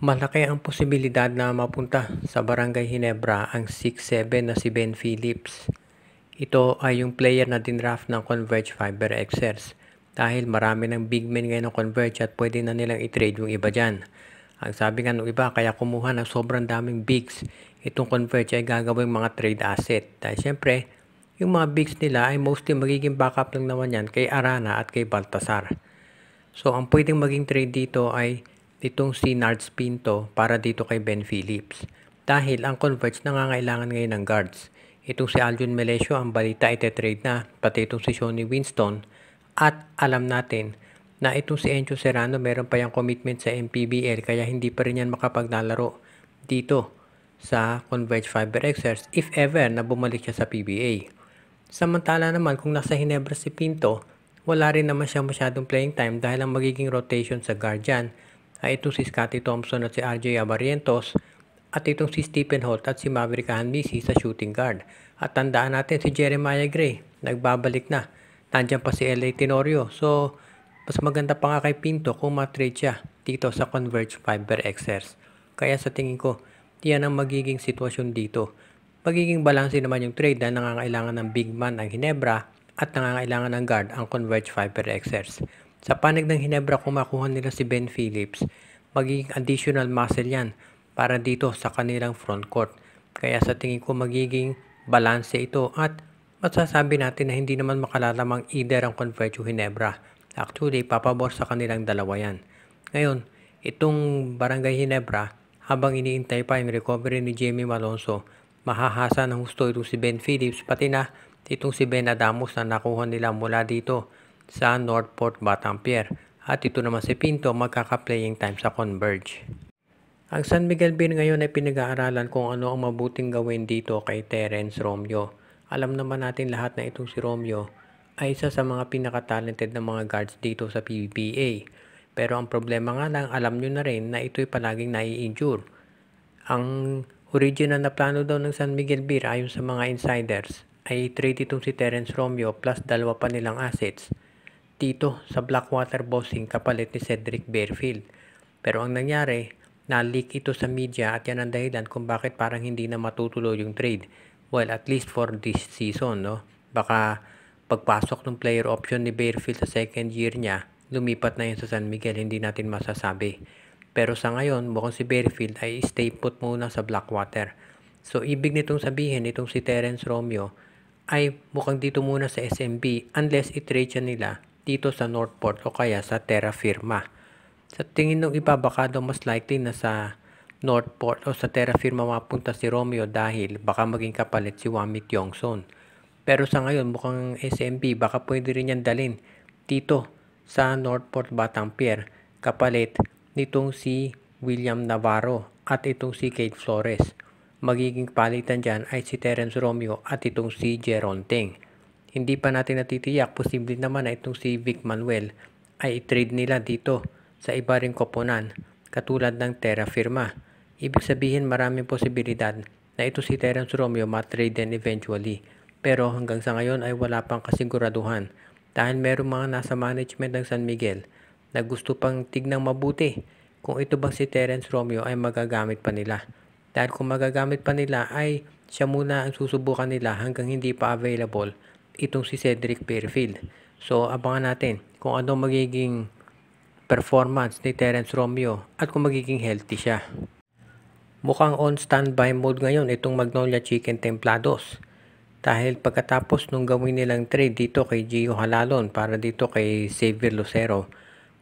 Malaki ang posibilidad na mapunta sa Barangay Ginebra ang 6'7" na si Ben Phillips. Ito ay yung player na dinraft ng Converge Fiber Xers dahil marami ng big men ngayon ng Converge at pwede na nilang i-trade yung iba dyan. Ang sabi nga ng iba, kaya kumuha ng sobrang daming bigs, itong Converge ay gagawing mga trade asset. Dahil syempre, yung mga bigs nila ay mostly magiging backup lang naman yan kay Arana at kay Baltasar. So, ang pwedeng maging trade dito ay itong si Nards Pinto para dito kay Ben Phillips. Dahil ang Converge nangangailangan ngayon ng guards. Itong si Aljon Melesio, ang balita ite-trade na, pati itong si Shoni Winston. At alam natin na itong si Encho Serrano meron pa yung commitment sa MPBL kaya hindi pa rin yan makapaglalaro dito sa Converge Fiber Xers if ever na bumalik siya sa PBA. Samantala naman kung nasa Ginebra si Pinto, wala rin naman siya masyadong playing time dahil ang magiging rotation sa guardian ay itong si Scottie Thompson at si RJ Abarientos at itong si Stephen Holt at si Maverick Hanmisi sa shooting guard. At tandaan natin si Jeremiah Gray, nagbabalik na. Nandiyan pa si LA Tenorio. So, mas maganda pa nga kay Pinto kung matrade siya dito sa Converge Fiber Xers. Kaya sa tingin ko, yan ang magiging sitwasyon dito. Magiging balanse naman yung trade na nangangailangan ng big man ang Ginebra at nangangailangan ng guard ang Converge Fiber Xers. Sa panig ng Ginebra kung makuha nila si Ben Phillips, magiging additional muscle yan para dito sa kanilang front court. Kaya sa tingin ko magiging balanse ito at masasabi natin na hindi naman makalalamang either ang Converge o Ginebra. Actually, papabor sa kanilang dalawa yan. Ngayon, itong Barangay Ginebra, habang iniintay pa yung recovery ni Jamie Malonzo, mahahasa ng husto itong si Ben Phillips pati na itong si Ben Adamos na nakuha nila mula dito sa Northport Batampier. At ito naman si Pinto magkaka-playing time sa Converge. Ang San Miguel Beer ngayon ay pinag-aaralan kung ano ang mabuting gawin dito kay Terence Romeo. Alam naman natin lahat na itong si Romeo ay isa sa mga pinaka-talented na mga guards dito sa PBA. Pero ang problema nga lang, alam nyo na rin na ito'y palaging nai-injure. Ang original na plano daw ng San Miguel Beer ayon sa mga insiders ay trade itong si Terence Romeo plus dalawa pa nilang assets dito sa Blackwater Bossing kapalit ni Cedric Bearfield. Pero ang nangyari, na-leak ito sa media at yan ang dahilan kung bakit parang hindi na matutuloy yung trade. Well, at least for this season, no? Baka pagpasok ng player option ni Bearfield sa second year niya, lumipat na yun sa San Miguel, hindi natin masasabi. Pero sa ngayon, mukhang si Bearfield ay stay put muna sa Blackwater. So, ibig nitong sabihin, itong si Terence Romeo ay mukhang dito muna sa SMB unless i-trade siya nila dito sa Northport o kaya sa Terra Firma. Sa tingin ng iba, baka daw mas likely na sa Northport o sa Terra Firma mapunta si Romeo dahil baka maging kapalit si Wamit Yongson. Pero sa ngayon, mukhang SMB, baka pwede rin yan dalhin dito sa Northport Batampier kapalit nitong si William Navarro at itong si Kate Flores. Magiging palitan dyan ay si Terence Romeo at itong si Jeron Teng. Hindi pa natin natitiyak, posible naman na itong si Vic Manuel ay i-trade nila dito sa iba ring koponan katulad ng Terra Firma. Ibig sabihin maraming posibilidad na ito si Terence Romeo matrade din eventually. Pero hanggang sa ngayon ay wala pang kasiguraduhan dahil merong mga nasa management ng San Miguel na gusto pang tignang mabuti kung ito bang si Terence Romeo ay magagamit pa nila. Dahil kung magagamit pa nila ay siya muna ang susubukan nila hanggang hindi pa available itong si Cedric Bearfield. So abangan natin kung ano magiging performance ni Terence Romeo at kung magiging healthy siya. Mukhang on standby mode ngayon itong Magnolia Chicken Templados. Dahil pagkatapos nung gawin nilang trade dito kay Gio Halalon para dito kay Xavier Lucero,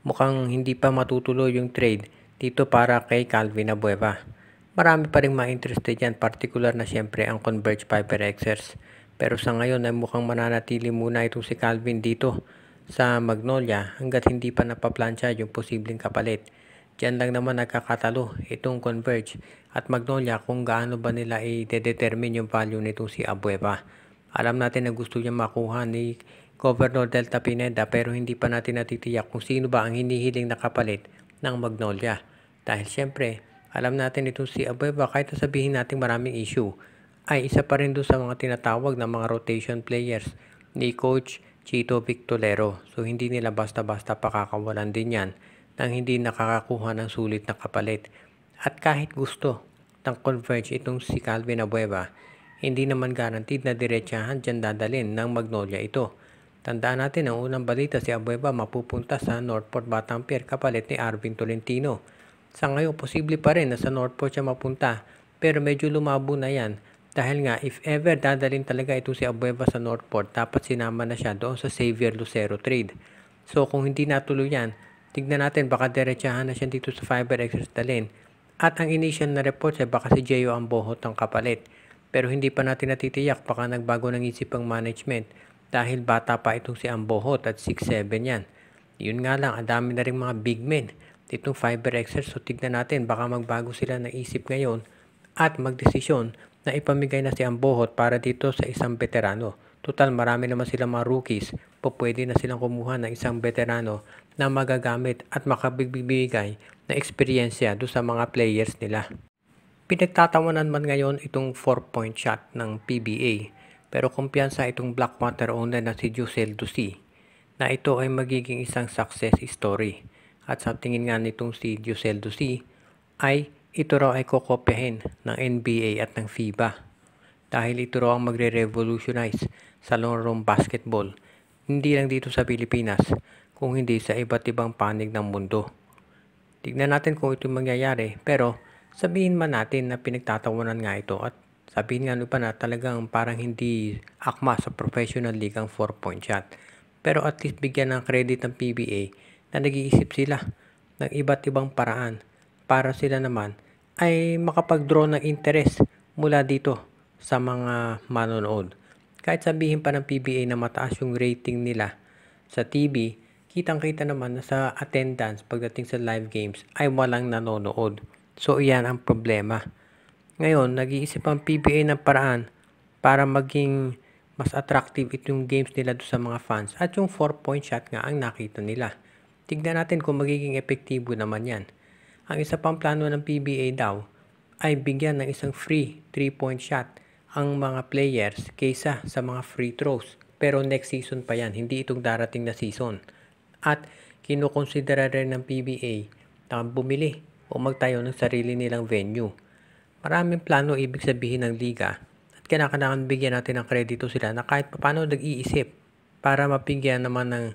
mukhang hindi pa matutuloy yung trade dito para kay Calvin Abueva. Marami pa rin ma-interested yan, particular na siyempre ang Converge Fiber Xers. Pero sa ngayon ay mukhang mananatili muna itong si Calvin dito sa Magnolia hanggat hindi pa napaplansya yung posibleng kapalit. Diyan lang naman nagkakatalo itong Converge at Magnolia kung gaano ba nila i-determine yung value nitong si Abueva. Alam natin na gusto niya makuha ni Governor Delta Pineda pero hindi pa natin natitiyak kung sino ba ang hinihiling na kapalit ng Magnolia. Dahil siyempre, alam natin itong si Abueva kahit sabihin natin maraming issue ay isa pa rin doon sa mga tinatawag na mga rotation players ni Coach Chito Victolero. So hindi nila basta-basta pakakawalan din yan nang hindi nakakakuha ng sulit na kapalit. At kahit gusto ng Converge itong si Calvin Abueva, hindi naman guaranteed na diretsahan dyan dadalhin ng Magnolia ito. Tandaan natin ang unang balita si Abueva mapupunta sa Northport Batangas kapalit ni Arvin Tolentino. Sa ngayon, posible pa rin na sa Northport siya mapunta, pero medyo lumabo na yan. Dahil nga, if ever dadalhin talaga ito si Abueva sa Northport, dapat sinama na siya doon sa Xavier Lucero trade. So kung hindi natuloy yan, tignan natin baka diretsahan na siya dito sa FiberXS dalhin. At ang initial na report ay baka si Gio Ambohot ang kapalit. Pero hindi pa natin natitiyak, baka nagbago ng isip ang management dahil bata pa itong si Ambohot at 6'7 yan. Yun nga lang, ang dami na rin mga big men itong FiberXS. So tignan natin, baka magbago sila ng isip ngayon at magdesisyon na ipamigay na si Ambohot para dito sa isang veterano. Total, marami naman silang mga rookies, pwede na silang kumuha ng isang veterano na magagamit at makabigbigay na eksperyensya do sa mga players nila. Pinagtatawanan man ngayon itong 4-point shot ng PBA, pero kumpiyansa itong Blackwater owner na si Josel Dusi na ito ay magiging isang success story. At sa tingin nga nitong si Josel Dusi ay ito raw ay kokopyahin ng NBA at ng FIBA dahil ito raw ang magre-revolutionize sa long-run basketball, hindi lang dito sa Pilipinas, kung hindi sa iba't ibang panig ng mundo. Tignan natin kung ito mangyayari, pero sabihin man natin na pinagtatawanan nga ito at sabihin nga pa na talagang parang hindi akma sa professional league ang 4-point shot. Pero at least bigyan ng credit ng PBA na nag-iisip sila ng iba't ibang paraan para sila naman ay makapag-draw ng interest mula dito sa mga manonood. Kahit sabihin pa ng PBA na mataas yung rating nila sa TV, kitang-kita naman na sa attendance pagdating sa live games ay walang nanonood. So iyan ang problema. Ngayon, nag-iisip ang PBA ng paraan para maging mas attractive itong games nila do sa mga fans at yung 4-point shot nga ang nakita nila. Tignan natin kung magiging epektibo naman yan. Ang isa pang plano ng PBA daw ay bigyan ng isang free 3-point shot ang mga players kaysa sa mga free throws. Pero next season pa yan, hindi itong darating na season. At kinukonsidera rin ng PBA na bumili o magtayo ng sarili nilang venue. Maraming plano ibig sabihin ng liga at kailangan bigyan natin ng kredito sila na kahit paano nag-iisip para mapigyan naman ng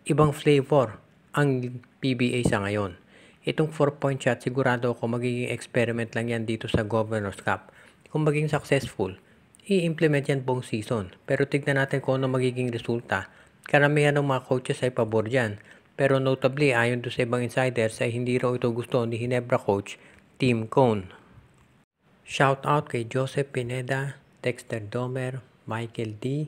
ibang flavor ang PBA sa ngayon. Itong 4-point shot sigurado ako magiging experiment lang yan dito sa Governor's Cup. Kung maging successful, i-implement yan buong season. Pero tignan natin kung ano magiging resulta. Karamihan ng mga coaches ay pabor dyan. Pero notably, ayon do sa ibang insiders ay hindi raw ito gusto ni Ginebra coach Tim Cone. Shout out kay Joseph Pineda, Dexter Domer, Michael D.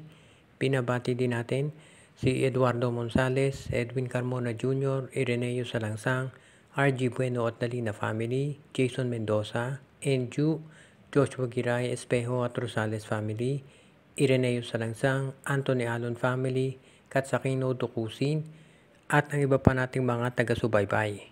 Pinabati din natin si Eduardo Monsales, Edwin Carmona Jr., Ireneo Salangsang, RG Bueno at Dalina family, Jason Mendoza, Enju, Joshua Giray Espejo at Rosales family, Ireneo Salangsang, Anthony Alon family, Katsakino Dukusin, at ang iba pa nating mga taga-subaybay.